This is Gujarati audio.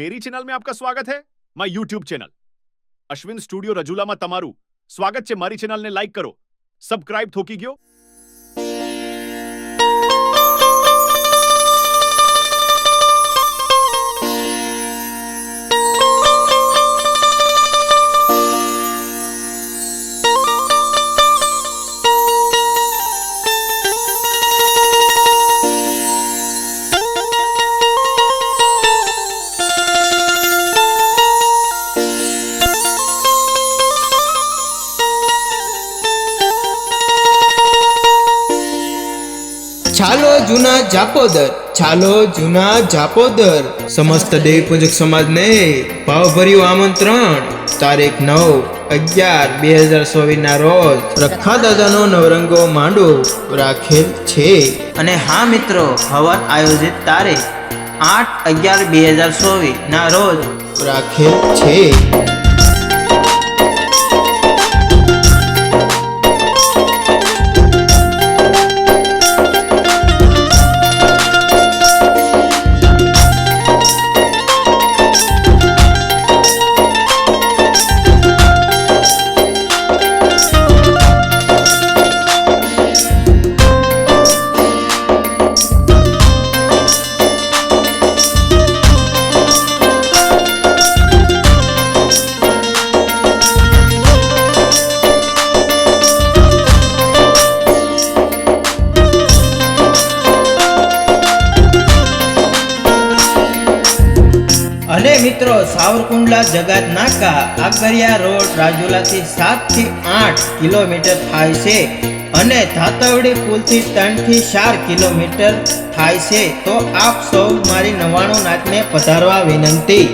मेरी चैनल में आपका स्वागत है। My YouTube channel Ashwin studio Rajula में तमारू स्वागत છે। મારી ચેનલને લાઈક કરો, સબસ્ક્રાઇબ થોકી ગયો। ચાલો જૂના જાપોદર, ચાલો જૂના જાપોદર સમસ્ત દેવી પૂજક સમાજને ભાવભર્યું આમંત્રણ। તારીખ 9/11/2024 ના રોજ રખા દાદાનો નવરંગો માંડો રાખેલ છે। અને હા મિત્રો, હવન આયોજિત તારીખ 8/11/2024 ના રોજ રાખેલ છે। અને મિત્રો, સાવરકુંડલા જગાત નાકા આગરિયા રોડ રાજુલાથી 7 થી 8 કિલોમીટર થાય છે અને ધાતવડી પુલથી 3 થી 4 કિલોમીટર થાય છે। તો આપ સૌ મારી 99 નાચને પધારવા વિનંતી।